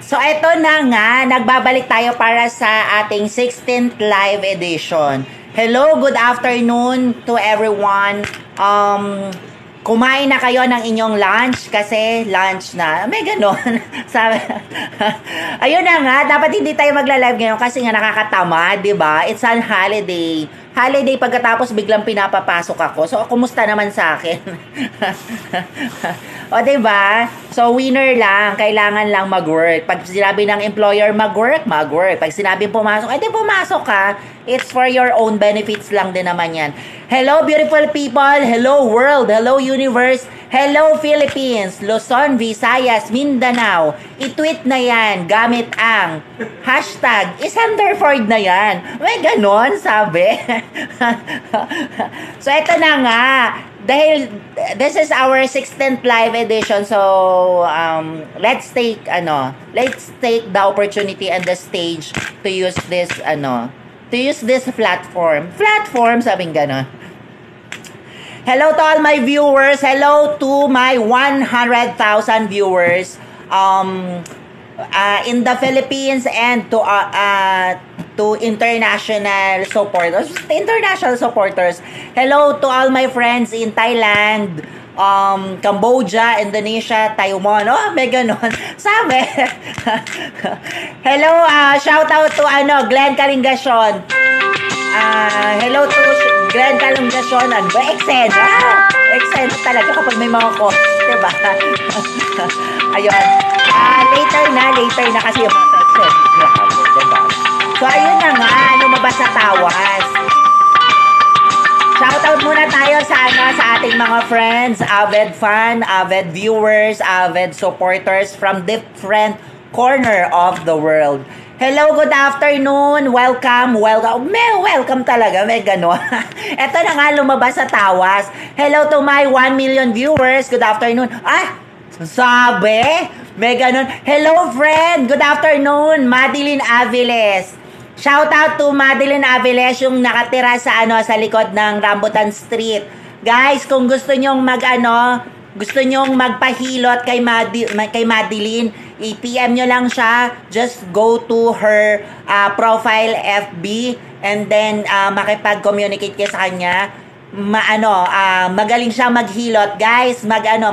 So, eto na nga, nagbabalik tayo para sa ating 16th live edition. Hello, good afternoon to everyone. Kumain na kayo ng inyong lunch kasi lunch na. May ganon. Sabi, ayun na nga, dapat hindi tayo magla-live ngayon kasi nga nakakatamad, di ba? It's on holiday. Holiday pagkatapos biglang pinapapasok ako. So, kumusta naman sa akin? O, diba? So, winner lang. Kailangan lang mag-work. Pag sinabi ng employer mag-work, mag-work. Pag sinabi pumasok, di pumasok ka. It's for your own benefits lang din naman yan. Hello, beautiful people. Hello, world. Hello, universe. Hello, Philippines. Luzon, Visayas, Mindanao. I-tweet na yan gamit ang hashtag #Isanderford na yan. May ganon, sabi. So, eto na nga. Dahil this is our 16th live edition, so let's take the opportunity and the stage to use this platform, sabing gano'n. Hello to all my viewers. Hello to my 100,000 viewers in the Philippines and to international supporters. Hello to all my friends in Thailand, Cambodia, Indonesia, Taiwan. Oh, may ganon. Sabi. Hello, shout out to Glenn Kalingasyon. Hello to Glenn Kalingasyon. Ano ba? Eksena. Eksena talaga kapag may mga cost, diba? Ayun. Later na kasi yung mga text. Diba? So, ayun na nga, lumabas sa tawas. Shoutout muna tayo sa ating mga friends, avid fan, avid viewers, avid supporters from different corner of the world. Hello, good afternoon, welcome talaga, may gano'n. Eto na nga, lumabas sa tawas. Hello to my 1 million viewers, good afternoon. Sabi, may gano'n. Hello, friend, good afternoon, Madeline Aviles. Shout out to Madeline Aviles, yung nakatira sa likod ng Rambutan Street. Guys, kung gusto nyong magpahilot kay Madeline, i-PM nyo lang siya. Just go to her profile FB and then makipag-communicate kayo sa kanya. Magaling siya maghilot. Guys, mga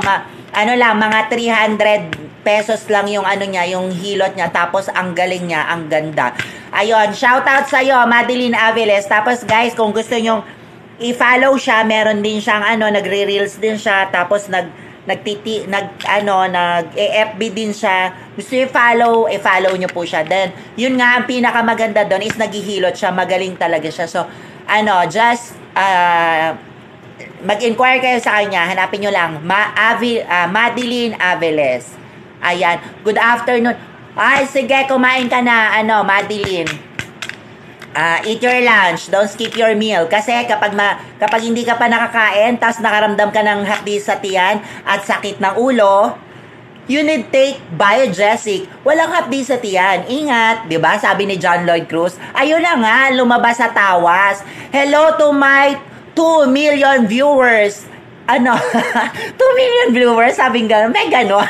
300 pesos lang yung yung hilot niya, tapos ang galing niya, ang ganda. Ayun, shout out sa iyo, Madeline Aviles. Tapos guys, kung gusto niyo i-follow siya, meron din siyang nagre-reels din siya, tapos nag-FB din siya. Gusto i-follow niyo po siya. Then, yun nga ang pinakamaganda doon is naghihilot siya, magaling talaga siya. So, mag-inquire kayo sa kanya, hanapin nyo lang, Madeline Aviles. Ayan, good afternoon. Ay, sige, kumain ka na, Madeline. Eat your lunch, don't skip your meal. Kasi kapag hindi ka pa nakakain, tas nakaramdam ka ng hapdi sa tiyan at sakit ng ulo, you need take Biogesic. Walang hapdi sa tiyan. Ingat, 'di ba? Sabi ni John Lloyd Cruz. Ayun na nga, lumabas sa tawas. Hello to my 2 million viewers. 2 million viewers, sabing gano'n. May gano'n.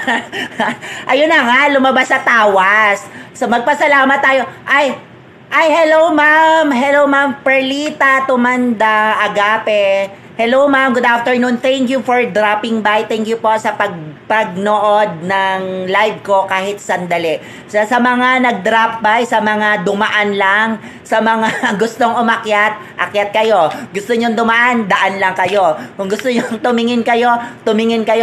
Ayun na nga, lumabas sa tawas. So, magpasalamat tayo. Hello ma'am. Hello ma'am Perlita Tumanda Agape. Hello ma'am, good afternoon. Thank you for dropping by. Thank you po sa pagnood ng live ko kahit sandali. Sa mga nag-drop by, sa mga dumaan lang, sa mga gustong umakyat, akyat kayo. Gusto nyo dumaan, daan lang kayo. Kung gusto nyo tumingin kayo.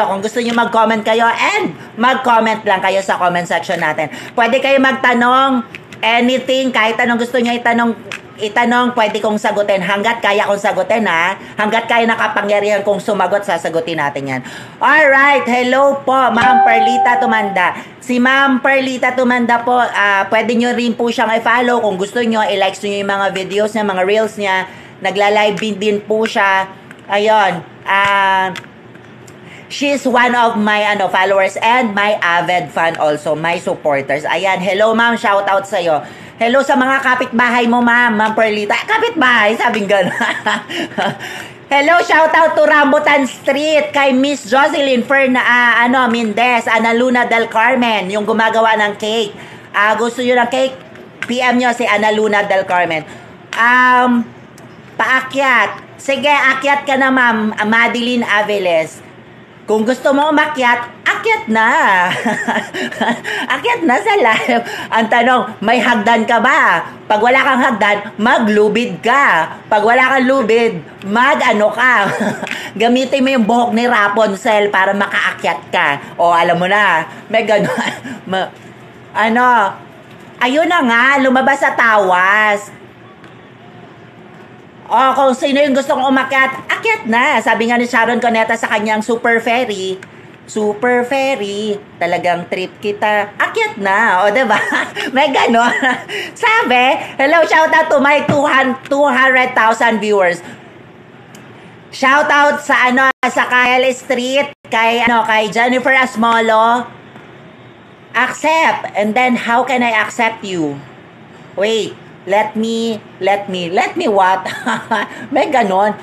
Kung gusto nyo mag-comment kayo, and mag-comment lang kayo sa comment section natin. Pwede kayo magtanong, anything, kahit anong gusto nyo itanong, pwede kong sagutin. Hanggat kaya kong sagutin, ha? Hanggat kaya nakapangyarihan kong sumagot, sasagutin natin yan. Alright, hello po, Ma'am Perlita Tumanda. Si Ma'am Perlita Tumanda po, pwede nyo rin po siyang i-follow. Kung gusto nyo, i-likes nyo yung mga videos niya, mga reels niya. Nagla-live din po siya. Ayun, she's one of my followers and my avid fan also, my supporters. Ayan, hello ma'am, shout out sa'yo. Hello sa mga kapitbahay mo, ma'am Perlita. Kapitbahay, sabing gano'n. Hello, shout out to Rambutan Street kay Miss Jocelyn Mendez, Ana Luna del Carmen, yung gumagawa ng cake. Gusto nyo ng cake? PM nyo si Ana Luna del Carmen. Paakyat. Sige, akyat ka na, Ma'am Madeline Aveles. Kung gusto mo umakyat, akyat na. Akyat na sa live. Ang tanong, may hagdan ka ba? Pag wala kang hagdan, maglubid ka. Pag wala kang lubid, mag-ano ka. Gamitin mo yung buhok ni Rapunzel para makaakyat ka. O, alam mo na, may gano'n. Ayun na nga, lumabas sa tawas. O, kung sino yung gustong umakyat, akyat na. Sabi nga ni Sharon Cuneta sa kanyang Super Ferry, talagang trip kita, akyat na. O, diba? May gano'n. Sabi, hello, shout out to my 200,000 viewers. Shout out sa sa Kyle Street, kay Jennifer Asmolo. Accept. And then, how can I accept you? Wait. Let me what? May ganon.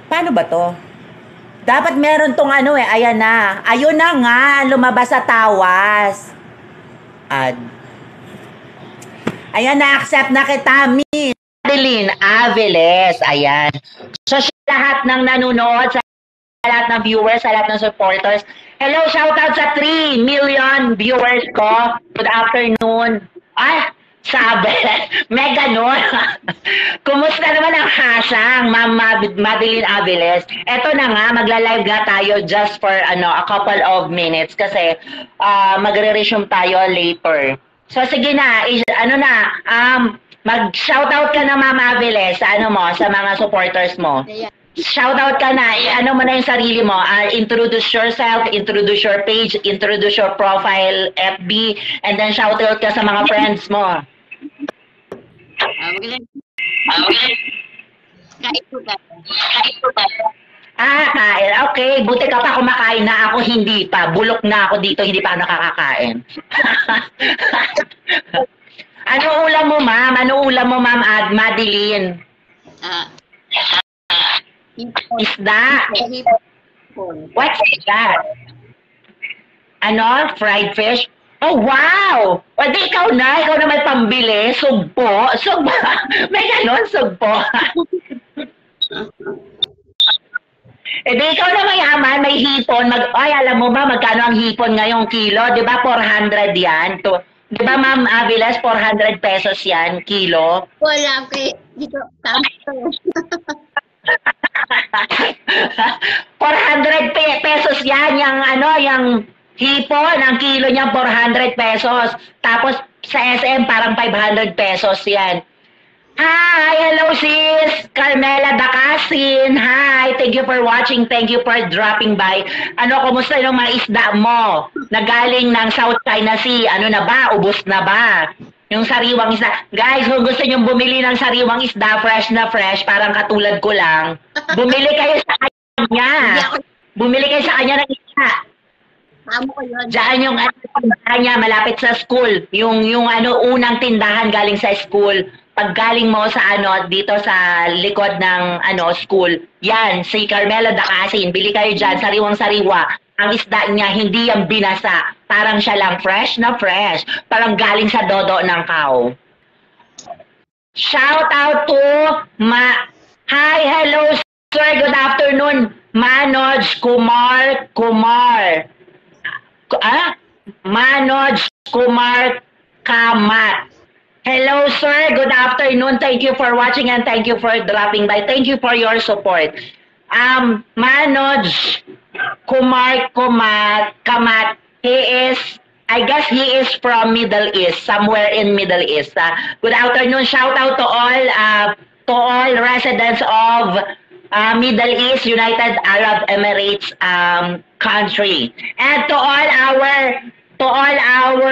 Paano ba to? Dapat meron tong ayan na. Ayun na nga, lumabas sa tawas. Ayan na, accept na kita, Miss Madeline Aveles. Ayan. So, lahat ng nanonood, sa lahat ng viewers, sa lahat ng supporters. Hello, shout out sa 3 million viewers ko. Good afternoon. Sabi, may ganon. Kumusta naman ang hasang, Ma'am Madeline Aveles? Eto na nga, magla-live nga tayo just for a couple of minutes kasi magre-resume tayo later. So sige na, mag-shoutout ka na, Ma'am Aveles, sa sa mga supporters mo. Shoutout ka na, mo na yung sarili mo. Introduce yourself, introduce your page, introduce your profile, FB, and then shoutout ka sa mga friends mo. Kain po tayo. Kain. Okay. Buti ka pa kumakain na ako, hindi pa. Bulok na ako dito, hindi pa ako nakakakain. Ano ulam mo, Ma'am? Madeline? Isda. What's that? Fried fish? Oh, wow! O, di ikaw na may pambili. Sugpo. May ganon, sugpo. Di ikaw na mayaman, may hipon. Alam mo ba, magkano ang hipon ngayong kilo? Di ba, 400 yan? Di ba, Ma'am Aveles, 400 pesos yan, kilo? Wala, okay. Dito, tama. 400 pesos yan, yung hipon, ang kilo niya 400 pesos. Tapos sa SM parang 500 pesos yan. Hi, hello sis Carmela Dacasin. Hi, thank you for watching, thank you for dropping by. Kumusta yung mga isda mo? Nagaling ng South China Sea, na ba? Ubos na ba? Yung sariwang isda. Guys, kung gusto nyo bumili ng sariwang isda, fresh na fresh, parang katulad ko lang, bumili kayo sa kanya. Bumili kayo sa kanya ng isda. Diyan yung tindahan niya, malapit sa school. Yung unang tindahan galing sa school. Pag galing mo sa dito sa likod ng school, yan, si Carmela Dacasin, bili kayo dyan, sariwang-sariwa. Ang isda niya, hindi yung binasa. Parang siya lang fresh na fresh. Parang galing sa dodo ng cow. Shout out to Hi, hello sir, good afternoon. Manoj Kumar. Manoj Kumar Kamat. Hello sir, good afternoon. Thank you for watching and thank you for dropping by. Thank you for your support. Manoj Kumar Kamat, I guess he is from Middle East, somewhere in Middle East. Good afternoon. Shout out to all residents of Middle East, United Arab Emirates country, and to all our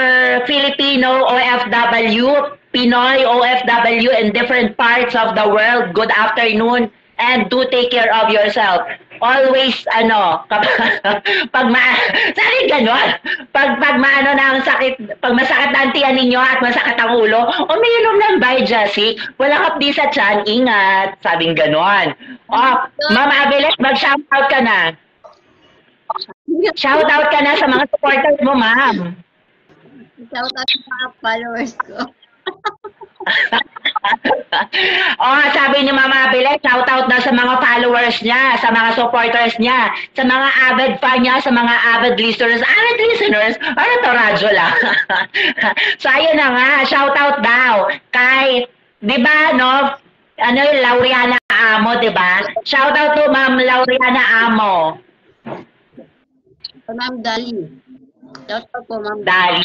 Filipino OFW, Pinoy OFW in different parts of the world. Good afternoon, and do take care of yourself. always pag sabi gano'n, pag maano na ang sakit, pag masakit na ang tiyan ninyo at masakit ang ulo, umiinom ng Bijasic, walang hapdi sa tiyan, ingat, sabing gano'n. Ma'am Aviles, mag-shoutout ka na. Shoutout ka na sa mga supporters mo, ma'am. Shout out sa mga followers ko. Sabi ni Mama Aviles, shoutout na sa mga followers niya, sa mga supporters niya, sa mga avid fan niya, sa mga avid listeners. Avid listeners? Ano to, radyo lang? So, ayun na nga, shoutout daw kay, di ba, no? Laureana Amo, di ba? Shoutout to Ma'am Laureana Amo. Ma'am Dali. Shout out po, Ma'am Dali.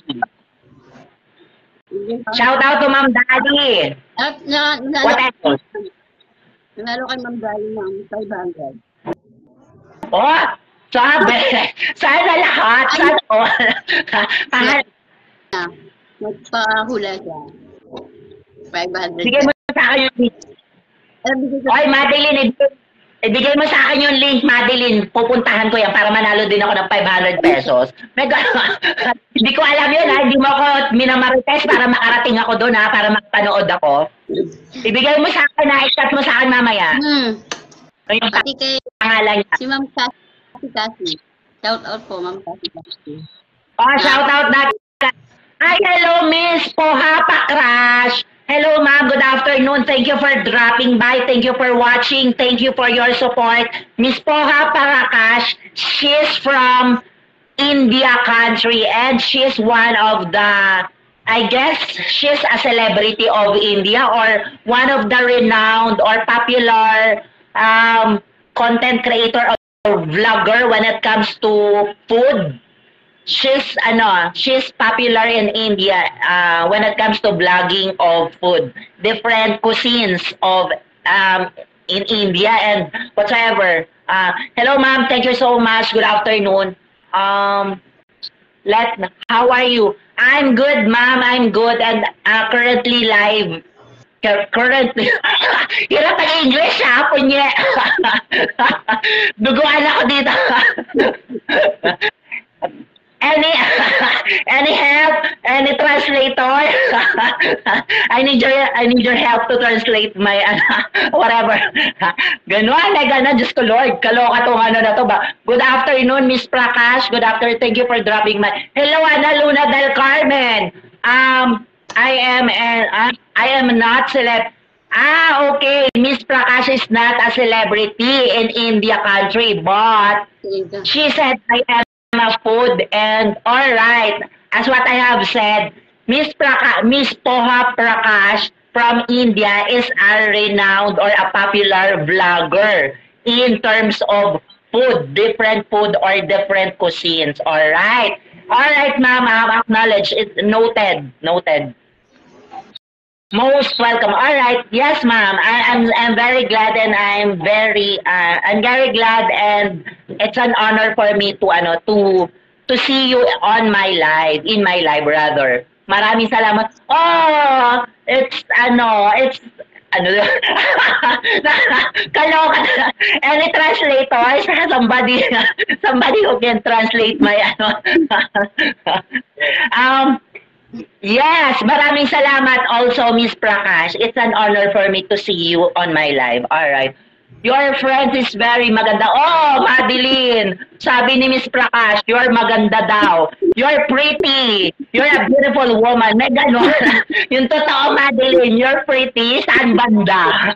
Shout out to Ma'am Dali. What else? Nanalo kay Ma'am Dali ng 500. Sabi. Sana lahat. Sana all. Nagpahula siya. 500. Bigay mo sa akin yung link. Oy, Madeline, ibigay mo sa akin yung link, Madeline. Pupuntahan ko yan para manalo din ako ng 500 pesos. Hindi ko alam yun, ha? Hindi mo ako minamarites para makarating ako doon, ha? Para makapanood ako. Ibigay mo sa akin, ha? I-chat mo sa akin mamaya. Yung Pati kay pangalan niya. si Ma'am Cassie. Shout out po, Ma'am Cassie. Shout out na. Hi, hello, Miss Pohapa Crush. Hello, ma'am. Good afternoon. Thank you for dropping by. Thank you for watching. Thank you for your support. Miss Poha Parakash, she's from India country and she's one of the, I guess, she's a celebrity of India or one of the renowned or popular content creator or vlogger when it comes to food. She's popular in India when it comes to blogging of food, different cuisines of in India and whatever. Hello, ma'am. Thank you so much. Good afternoon. How are you? I'm good, ma'am. I'm good and currently live. Currently, hirap ang English, ha? Punye. Duguan ako dito. Any help? Any translator? I need your help to translate my whatever. Ganon, Diyos ko Lord, kaloka tong na to ba. Good afternoon, Miss Prakash. Good afternoon. Thank you for dropping my. Hello, Ana Luna del Carmen. I am not celeb. Okay. Miss Prakash is not a celebrity in India country, but she said I am food and all right, as what I have said, Miss Poha Prakash from India is a renowned or a popular vlogger in terms of food, different food or different cuisines. All right, ma'am, I acknowledge it. Noted. Most welcome. All right. Yes, ma'am. I'm very glad and I'm very glad and it's an honor for me to see you on my live, in my live rather. Maraming salamat. It's kaloka. Any translators? Somebody who can translate my Yes, maraming salamat also, Miss Prakash. It's an honor for me to see you on my live. All right. Your friend is very maganda. Madeline, sabi ni Miss Prakash, you're maganda daw. You're pretty. You're a beautiful woman. May gano'n. Yung totoo, Madeline, you're pretty. Saan banda?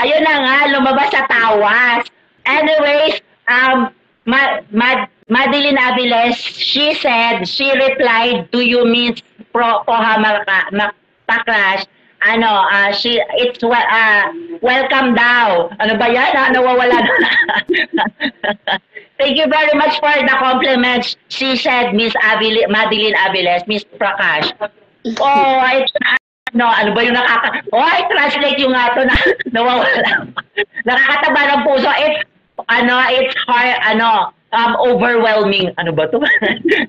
Ayun na nga, lumabas sa tawas. Anyways, Madeline Aviles, she replied to you, Miss Poha Pakrash, welcome daw. Ano ba yan? Nawawala na. Thank you very much for the compliments. She said, Miss Madeline Aviles, Miss Prakash. Ano ba yung translate yung nga to na nawawala. Nakakataba ng puso. It's hard, overwhelming. Ano ba to?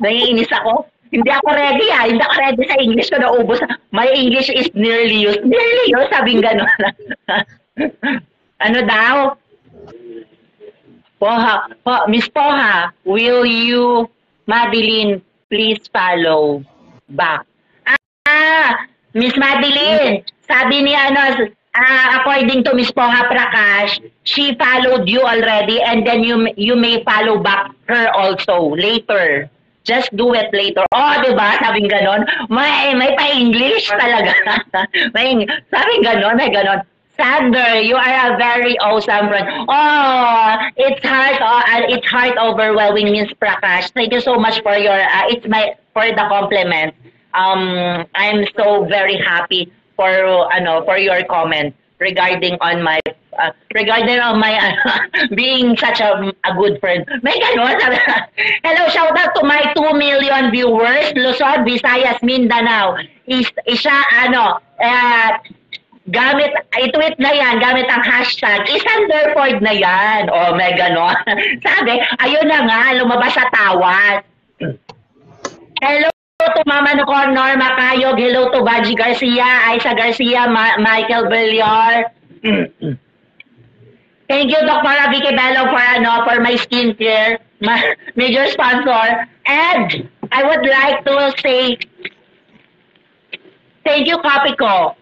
Naiinis ako. Hindi ako ready Hindi ako ready sa English ko naubos. My English is nearly used. Nearly used, sabing gano'n. Ano daw? Miss Poha, will you, Madeline, please follow back? Miss Madeline, sabi ni according to Miss Poha Prakash, she followed you already and then you may follow back her also later. Just do it later. Oh, diba? Sabing ganon. May pa-English talaga. Sabing ganon, may ganon. Sander, you are a very awesome friend. Oh, it's heart overwhelming, Miss Prakash. Thank you so much for your for the compliment. I'm so very happy for your comment regarding on my being such a good friend. May ganon. Hello, shout out to my 2 million viewers, Luzon, Visayas, Mindanao. Isa i-tweet na yan gamit ang hashtag #Isanderford na yan. Oh, may ganon. Sabi, ayun na nga, lumabas sa tawas. Hello to Mama Nocor, Norma Kayog. Hello to Baji Garcia, Aisa Garcia, Michael Villar. Thank you, Dr. Vicky Bello, for my skincare, my major sponsor. And I would like to say thank you, Kape ko.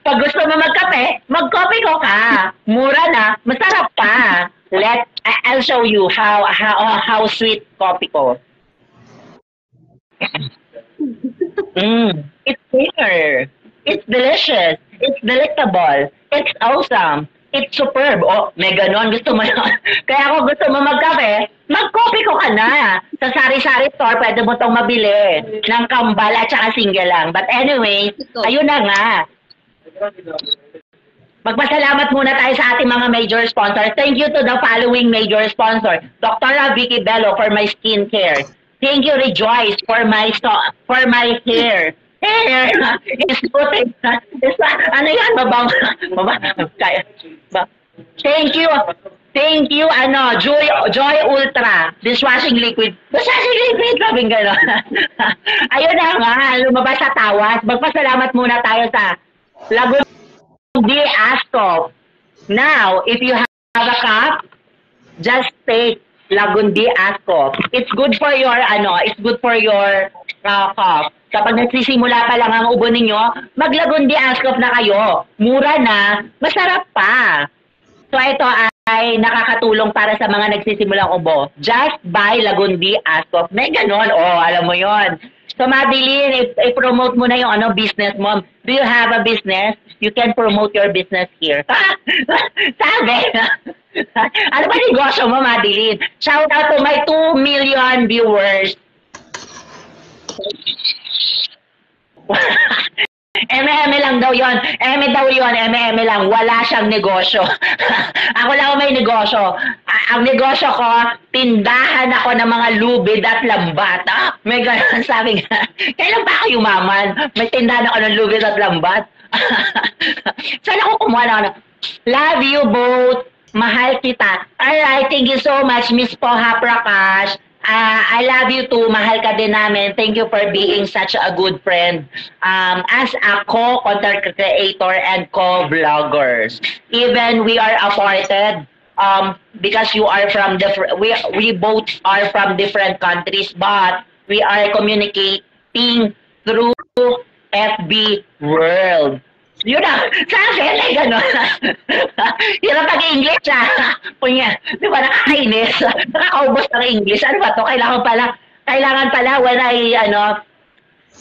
Pag gusto mo magkape, magkope ko ka. Mura na, masarap pa. I'll show you how sweet coffee ko. It's clear. It's delicious. It's delectable. It's awesome. It's superb. Oh, may ganon. Gusto mo yun. Kaya kung gusto mo magkape, mag-coffee ko ka na. Sa sari-sari store, pwede mo itong mabili. Ng kambal at saka single lang. But anyway, ayun na nga. Magpasalamat muna tayo sa ating mga major sponsor. Thank you to the following major sponsor. Dr. Vicky Bello for my skincare. Thank you, Rejoice, for my hair. Ano yan? Thank you, Joy Ultra, dishwashing liquid. Sabing gano'n. Ayun na nga, lumabas sa tawas. Magpasalamat muna tayo sa Lagundi Ascop. Now, if you have a cup, just take Lagundi Ascop. It's good for your cough. Kapag nagsisimula pa lang ang ubo ninyo, maglagundi Ascop na kayo. Mura na, masarap pa. So ito ay nakakatulong para sa mga nagsisimulang ubo. Just buy Lagundi Ascop. May ganon. Oh, alam mo yon. So Madeline, i-promote mo na yung business mo. Do you have a business? You can promote your business here. Sabi. Ano ba negosyo mo, Madeline? Shout out to my 2 million viewers. Eme lang daw yon. Eme lang. Wala siyang negosyo. Ako lang may negosyo. Ang negosyo ko, tindahan ako ng mga lubid at lambat. May ganun sabi nga. Kailan ba ako yumaman? May tindahan ako ng lubid at lambat. Saan ako kumuha na? Love you both. Mahal kita. Alright, thank you so much, Miss Poha Prakash. I love you too. Mahal ka din namin. Thank you for being such a good friend. As a co-content creator and co-vloggers. Even we are appointed because you are from we both are from different countries, but we are communicating through FB World. Yun na, sa akin ay gano'n. Hirap mag-English Punya, di ba nakakainis? Nakakaubos ng English. Ano ba to? Kailangan pala when I,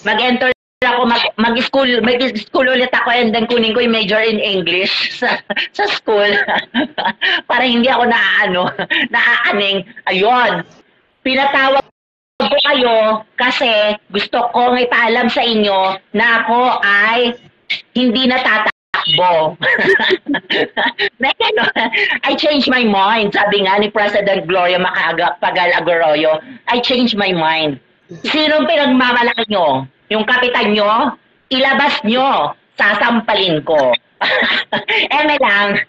mag-enter ako, mag-school ulit ako and then kunin ko yung major in English sa school. Para hindi ako naaaning. Ayun. Pinatawag ko kayo kasi gusto kong ipaalam sa inyo na ako ay hindi natatakbo. I changed my mind. Sabi nga ni President Gloria Macapagal-Arroyo, I changed my mind. Sinong pinagmamalaki nyo? Yung kapitan nyo? Ilabas nyo. Sasampalin ko. Eme lang.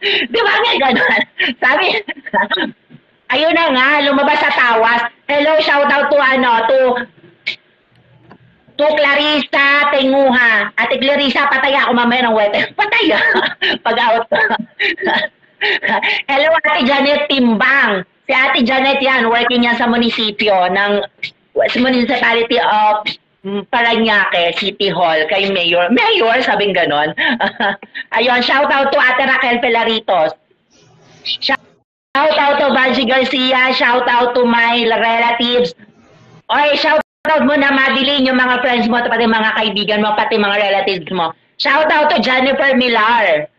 Di ba nga ganun? Sabi, ayun na nga, lumabas sa tawas. Hello, shout out to to Clarissa Tenguha. Ate Clarissa, patay ako mamaya ng wete. Patay pag out. Hello, Ate Janet Timbang. Si Ate Janet yan, working yan sa munisipyo ng Municipality of Parañaque City Hall kay Mayor. Mayor, sabing ganon. Ayun, shout out to Ate Raquel Pelaritos. Shout out to Banji Garcia. Shout out to my relatives. Oy, shout out mo na Madeline, yung mga friends mo, pati mga kaibigan mo, pati mga relatives mo. Shout out to Jennifer Millar.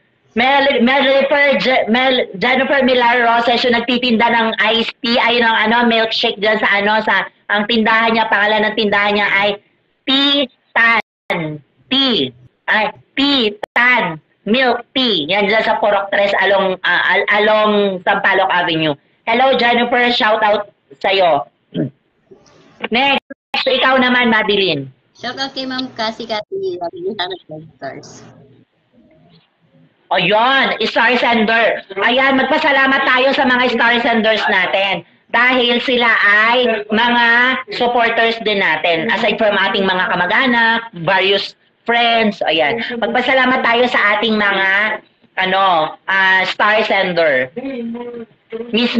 Jennifer Millar Roses, yung nagtitinda ng iced tea, ay ng milkshake dyan sa ang tindahan niya, pangalan ng tindahan niya ay Tea-Tan. Tea-Tan Milk Tea. Yan dyan sa Purok 3 along Sampaloc Avenue. Hello Jennifer, shout out sa'yo. Next, ikaw naman, Madeline. Shout out kay Ma'am Cassie Stars. O yun, star sender. Ayan, magpasalamat tayo sa mga star senders natin. Dahil sila ay mga supporters din natin. Aside from ating mga kamag-anak, various friends, ayan. Magpasalamat tayo sa ating mga star sender. Miss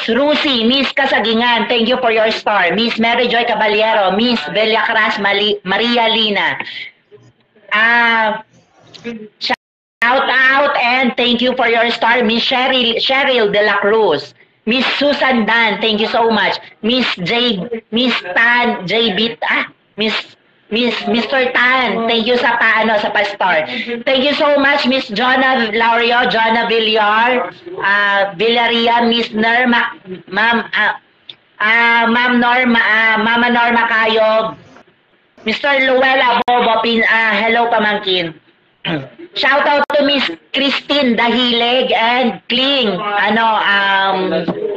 Rusi, Miss Kasagingan, thank you for your star. Miss Mary Joy Caballero, Miss Villacras Maria Lina. Shout out and thank you for your star. Miss Cheryl De La Cruz. Miss Susan Dan, thank you so much. Miss Tan, Mr. Tan, thank you sa pa-star. Thank you so much, Miss Jonna Laurio, Jonna Villar, Villaria, Miss Norma, Ma'am Norma Kayob, Mr. Luella Bobo, hello pamangkin. Shout out to Miss Christine Dahileg and Kling,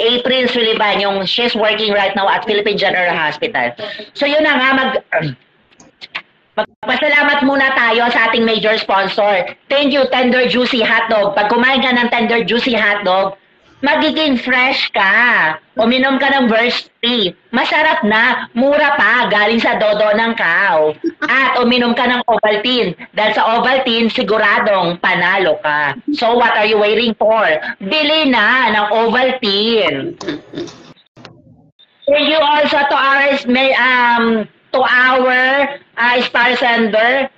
April Sullivan, she's working right now at Philippine General Hospital. So yun na nga, magpasalamat muna tayo sa ating major sponsor. Thank you, Tender Juicy Hotdog. Pag kumain ka ng Tender Juicy Hotdog, magiging fresh ka. Uminom ka ng Verse 3. Masarap na, mura pa, galing sa dodo ng cow. At uminom ka ng Ovaltine. Dahil sa Ovaltine, siguradong panalo ka. So what are you waiting for? Bili na ng Ovaltine. Thank you also to our star sender,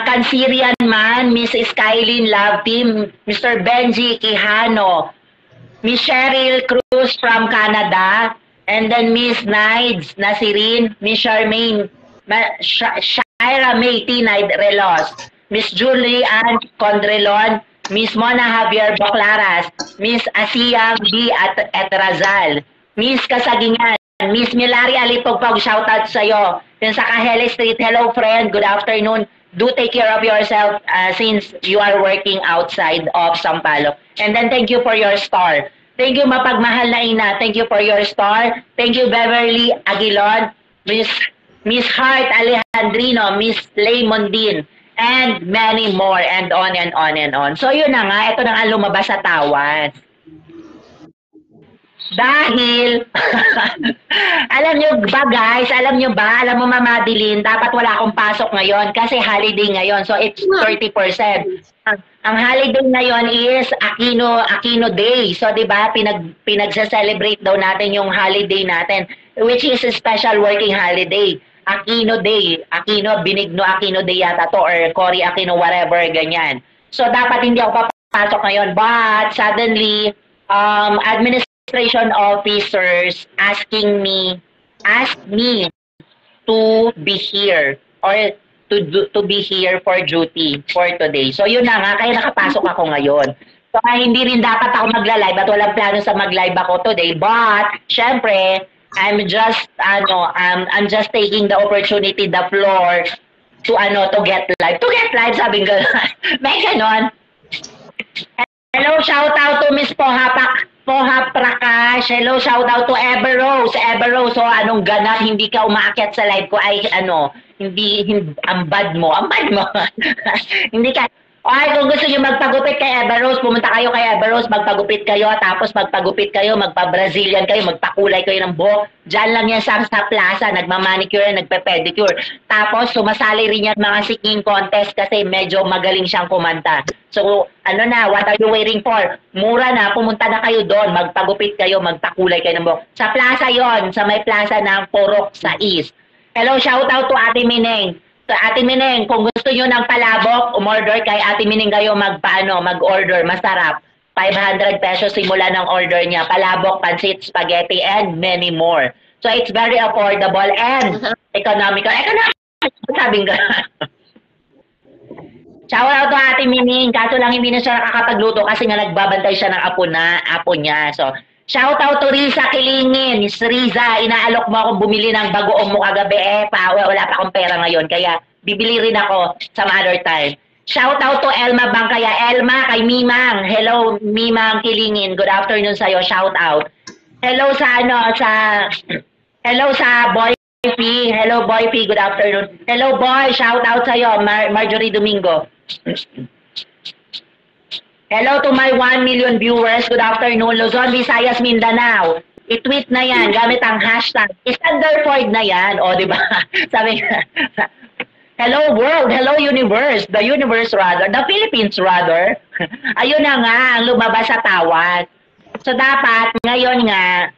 Cancerian Man, Miss Skylin Love Team, Mr. Benji Quijano, Miss Cheryl Cruz from Canada, and then Miss Nides Nasirin, Miss Charmaine, Shaira May Tinaid Relos, Miss Julie Ann Condrelon, Miss Mona Javier Boclaras, Miss Asia B. Etrazal, Miss Kasagingan, Miss Milari Alipogpog, shout out sa'yo. Yun sa Kahele Street, hello friend, good afternoon. Do take care of yourself since you are working outside of Sampaloc. And then thank you for your star. Thank you mapagmahal na ina. Thank you for your star. Thank you Beverly Aguilon, Miss Hart Alejandrino, Miss Laymondin, and many more, and on and on and on. So yun na nga, ito na nga lumabas sa tawan. Dahil, alam nyo mo Mama Madeline, dapat wala akong pasok ngayon kasi holiday ngayon. So it's 30%. Ang holiday ngayon is Aquino Day. So 'di ba, pinagse-celebrate daw natin yung holiday natin, which is a special working holiday. Aquino Day, Benigno Aquino Day yata to, or Cory Aquino, whatever, ganyan. So dapat hindi ako papasok ngayon, but suddenly administration officers asked me to be here or to be here for duty for today. So yun na nga, kaya nakapasok ako ngayon. So hindi rin dapat ako magla-live at walang plano sa mag-live ako today, but syempre I'm just taking the opportunity, the floor to get live. To get live, sabi ko. May ganon. Hello, shout out to Miss Poha Prakash. Hello, shout out to Ever Rose. So anong ganap hindi ka umaakyat sa live ko ay hindi ang bad mo. Hindi ka. Ay, kung gusto niyo magpagupit kay Eva Rose, pumunta kayo kay Eva Rose, magpagupit kayo, tapos magpagupit kayo, magpa-Brazilian kayo, magpakulay kayo ng buhok. Diyan lang yan sa plaza, nagmamanicure, nagpe-pedicure. Tapos, sumasali rin yan mga singing contest kasi medyo magaling siyang kumanta. So, what are you waiting for? Mura na, pumunta na kayo doon, magpagupit kayo, magpakulay kayo ng buhok. Sa plaza yon, sa may plaza ng Porok sa East. Hello, shout out to Ate Mineng. So, Ate Mineng, kung gusto nyo ng palabok, umorder kay Ate Mineng kayo mag-order. Masarap. 500 pesos simula ng order niya. Palabok, pansit, spaghetti, and many more. So, it's very affordable and economical. Sabing gano'n. Shout out to Ate Mineng. Kaso lang hindi na siya nakakapagluto kasi nga nagbabantay siya ng apo niya. So, shout out to Riza Kilingin. Miss Riza, inaalok mo akong bumili ng bagoong mo kagabi. Wala pa akong pera ngayon. Kaya bibili rin ako some other time. Shout out to Elma Bangkaya. Elma, kay Mimang. Hello, Mimang Kilingin. Good afternoon sa'yo. Shout out. Hello sa Boy P. Hello, Boy P. Good afternoon. Hello, Boy. Shout out sa'yo. Marjorie Domingo. Hello to my 1 million viewers. Good afternoon. Luzon, Visayas, Mindanao. I-tweet na yan gamit ang hashtag. Standard na yan. O, di ba? Sabi nga, hello world, hello universe. The universe rather. The Philippines rather. Ayun na nga, ang lumabas sa tawad. So, dapat, ngayon nga,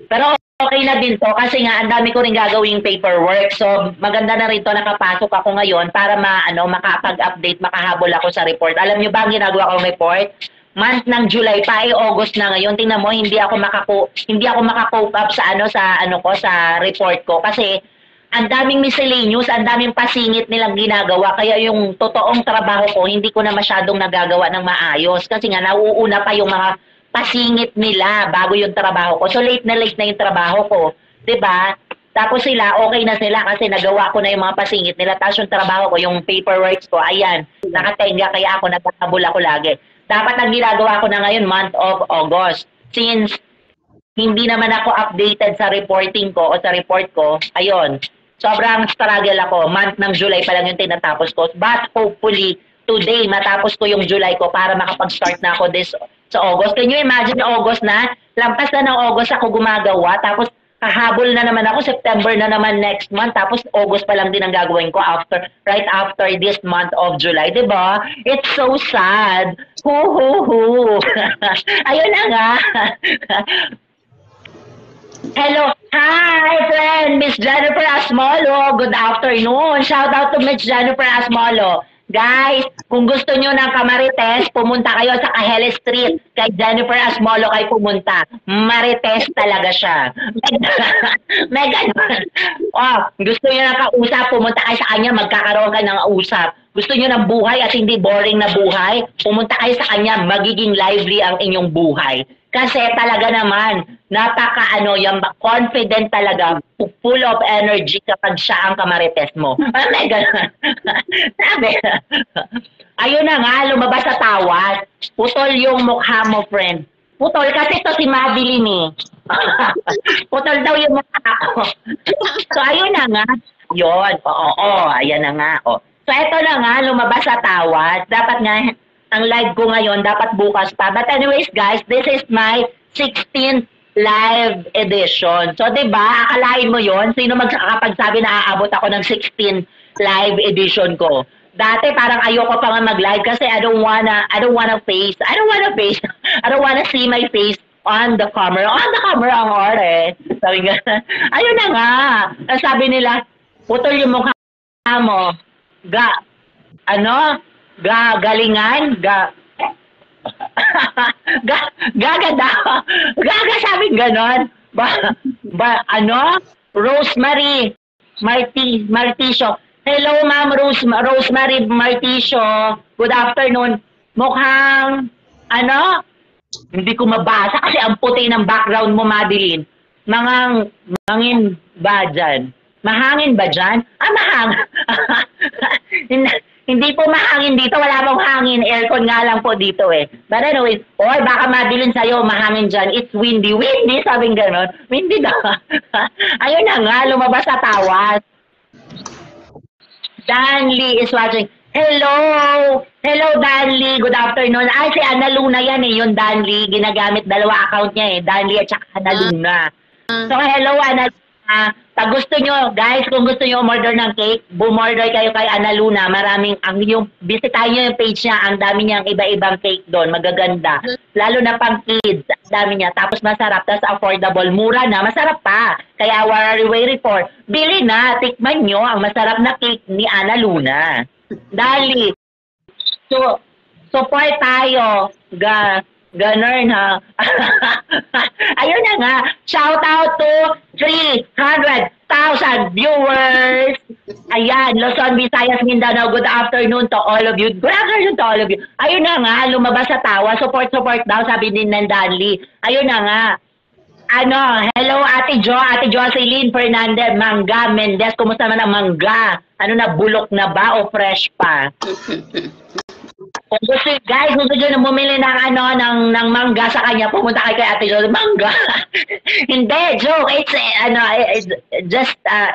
pero okay na din to kasi nga ang dami ko rin gagawing paperwork. So maganda na rin to nakapasok ako ngayon para makapag-update, makahabol ako sa report. Alam niyo ba ang ginagawa kong report? Month ng July pa August na ngayon. Tingnan mo, hindi ako maka-cope up sa sa report ko kasi ang daming miscellaneous, ang daming pasingit nilang ginagawa. Kaya yung totoong trabaho ko, hindi ko na masyadong nagagawa ng maayos kasi nga nauuna pa yung mga pasingit nila bago yung trabaho ko. So late na yung trabaho ko. 'Di ba? Tapos sila, okay na sila kasi nagawa ko na yung mga pasingit nila. Tapos yung trabaho ko, yung paperwork ko, ayan, nakatenga kaya ako, nagkakabul ako lagi. Dapat ang ginagawa ko na ngayon, month of August. Since hindi naman ako updated sa reporting ko o sa report ko, ayun, sobrang struggle ako. Month ng July pa lang yung tinatapos ko. But hopefully, today, matapos ko yung July ko para makapag-start na ako sa August. Can you imagine August na? Lampas na ng August ako gumagawa. Tapos kahabol na naman ako. September na naman next month. Tapos August pa lang din ang gagawin ko right after this month of July. Diba? It's so sad. Hoo. Ayun na nga. Hello. Hi, friend. Miss Jennifer Asmolo. Good afternoon. Shout out to Miss Jennifer Asmolo. Guys, kung gusto nyo ng Kamarites, pumunta kayo sa Kahele Street. Kay Jennifer Asmolo kayo pumunta. Marites talaga siya. May ganun. Gusto nyo ng kausap, pumunta kayo sa kanya, magkakaroon kayo ng usap. Gusto nyo ng buhay at hindi boring na buhay, pumunta kayo sa kanya, magiging lively ang inyong buhay. Kasi talaga naman, yung confident talaga, full of energy kapag siya ang kamarites mo. My God. Sabi, ayun na nga, lumabas sa tawad. Putol yung mukha mo, friend. Putol kasi ito si Madeline eh. Putol daw yung mukha ko. So ayun na nga. Yun, ayan na nga. So ito na nga, lumabas sa tawad. Dapat nga, ang live ko ngayon, dapat bukas pa. But anyways, guys, this is my 16th live edition. So, diba, akalain mo yon, sino magkakapagsabi na aabot ako ng 16th live edition ko? Dati, parang ayoko pa nga mag-live kasi I don't wanna see my face on the camera. On the camera ang ore. Sabi nga, ayun na nga. Sabi nila, putol yung mukha mo. Galingan, gaga sabing ganon. Rosemary Marticio. Hello, Ma'am Rosemary Marticio. Good afternoon. Mukhang, hindi ko mabasa kasi ang puti ng background mo, Madeline. Mahangin ba dyan? Mahangin ba dyan? Mahangin. Hindi po mahangin dito. Wala pong hangin. Aircon nga lang po dito eh. But anyway, baka Madeline sa'yo, mahangin dyan. It's windy. Windy, sabing ganon. Windy daw. Ayun na nga, lumabas sa tawas. Dan Lee is watching. Hello! Hello, Danly. Good afternoon. Ay, si Ana Luna yan eh. Yung Danly. Ginagamit dalawa account niya eh. Danly at saka Ana Luna. So, hello, Ana Luna. Pag gusto nyo, guys, kung gusto nyo umorder ng cake, bumorder kayo kay Ana Luna. Maraming, bisitahin nyo yung page niya. Ang dami niyang iba-ibang cake doon. Magaganda. Lalo na pang kids. Ang dami niya. Tapos masarap. Tapos affordable. Mura na. Masarap pa. Kaya what are you waiting for? Bili na. Tikman nyo ang masarap na cake ni Ana Luna. Dali. So, support tayo. Ganun ha. Ayun na nga. Shout out to 300,000 viewers. Ayan, Luzon, Visayas, Mindanao. Good afternoon to all of you. Good afternoon to all of you. Ayun na nga, lumabas sa tawa. Support daw, sabi din ng Danly. Ayun na nga. Hello Ate Jocelyn Fernandez, Mangga Mendez, kumusta naman ang mangga? Ano na, bulok na ba o fresh pa? Kung gusto, guys, kung gusto nyo bumili ng mangga sa kanya, pumunta kayo kay Ate Jocelyn, mangga. Hindi, joke.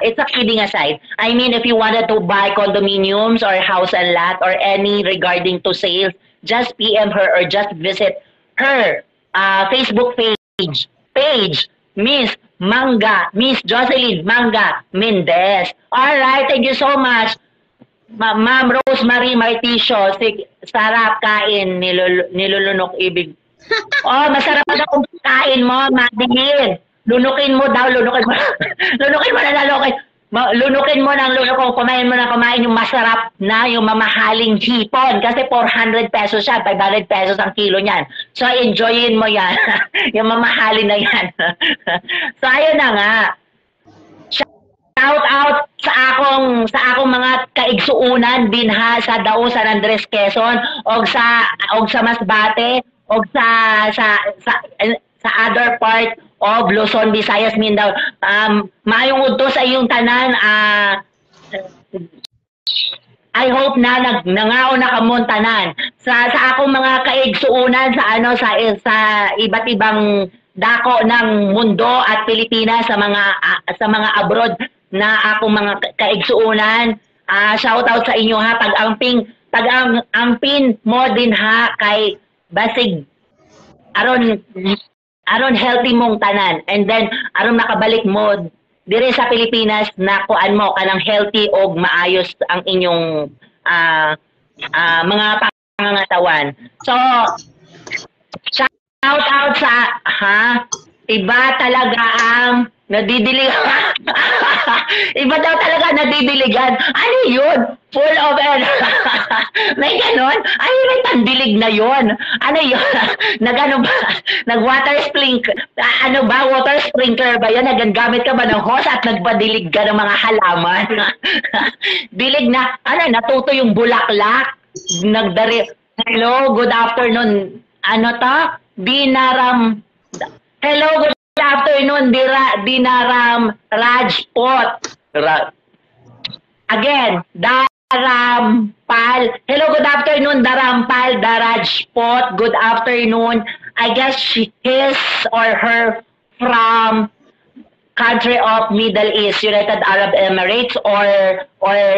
It's a kidding aside. I mean, if you wanted to buy condominiums or house and lot or any regarding to sales, just PM her or just visit her Facebook page, Miss Jocelyn Mangga Mendez. Alright, thank you so much. Ma'am Rosemary Marticio, sarap kain, nilulunok ibig. Oh, masarap na kung kain mo, Madeline. Lunukin mo daw, lunukin mo ng lunok, kumain mo yung masarap na, yung mamahaling hipon. Kasi 400 pesos siya, 500 pesos ang kilo niyan. So, enjoyin mo yan. Yung mamahalin na yan. So, ayun na nga. Shout out sa akong mga kaigsuunan din ha, sa Dao, San Andres, Quezon, og sa Masbate, og sa other part of Luzon, Visayas, Mindanao. Maayong udto sa iyong tanan. I hope na nangaon na kamon tanan. Sa akong mga kaigsuunan sa iba't ibang dako ng mundo at Pilipinas, sa mga abroad na akong mga kaigsuunan. Shout out sa inyo ha, pag-ampin mo din ha kay basig aron healthy mong tanan, and then aron nakabalik mo dire sa Pilipinas na kuan mo kanang healthy og maayos ang inyong mga pangangatawan. So shout out sa iba talaga ang nadidiligan. Iba daw talaga nadidiligan. Ano yun? Full of may ganon? Ay, may tandilig na yun. Ano yun? Nag-water sprinkler. Water sprinkler ba yun? Nagagamit ka ba ng hose at nagpadilig ka ng mga halaman? Dilig na, natuto yung bulaklak. Hello, good afternoon. Hello, good afternoon, Dinaram Rajpot. Again, Darampal. Hello, good afternoon, Darampal, Darajpot. Good afternoon. I guess his or her from country of Middle East, United Arab Emirates, or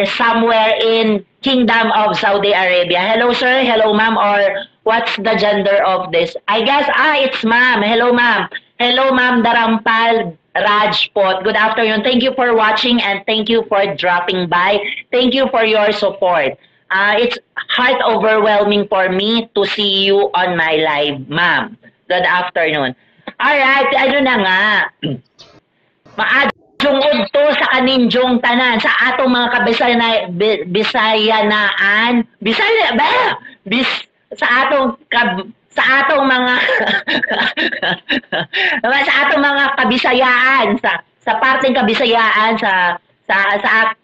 somewhere in Kingdom of Saudi Arabia. Hello, sir. Hello, ma'am. Or what's the gender of this? I guess, it's ma'am. Hello, ma'am. Hello, ma'am Darampal Rajpot. Good afternoon. Thank you for watching and thank you for dropping by. Thank you for your support. It's heart overwhelming for me to see you on my live, ma'am. Good afternoon. Alright, na nga. Maadjong udto sa kaninjong tanan, sa atong mga sa atong mga kabisayaan, sa parteng kabisayaan, sa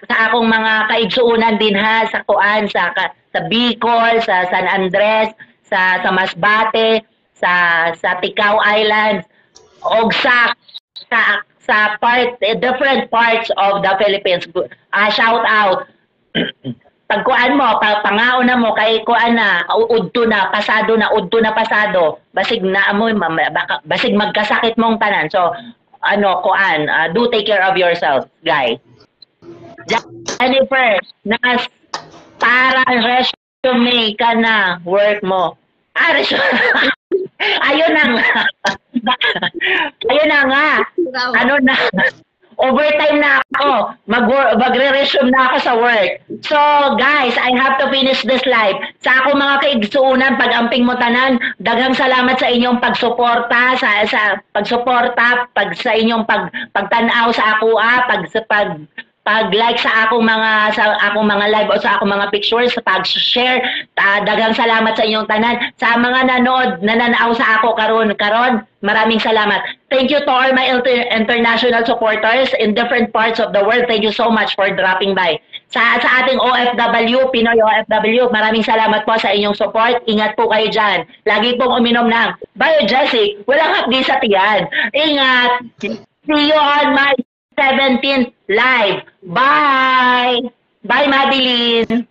akong mga kaigsuunan din ha, sa Bicol, sa San Andres, sa Masbate, sa Ticao Islands, og sa different parts of the Philippines. Shout out. Pagkuan mo, pangaon na mo, kay kuan na, udto na pasado, basig magkasakit mong tanan. So, do take care of yourself, guys. Jennifer, para resume ka na work mo. Resume. Ayun na nga. Ayun na nga. Ano na? Overtime na ako. Magre-resume na ako sa work. So, guys, I have to finish this live. Sa ako mga kaigsuunan, pag-amping mo tanan, daghang salamat sa inyong pagsuporta, sa pagsuporta, sa inyong pagtanaw sa ako, pag-like sa akong mga live o sa akong mga pictures, sa pag-share, daghang salamat sa inyong tanan. Sa mga nananaw sa ako karon, maraming salamat. Thank you to all my international supporters in different parts of the world. Thank you so much for dropping by. Sa ating OFW, Pinoy OFW, maraming salamat po sa inyong support. Ingat po kayo dyan. Lagi pong uminom ng Biogesic. Walang hapdi sa tiyan. Ingat. See you on my 17th live. Bye! Bye, Madeline!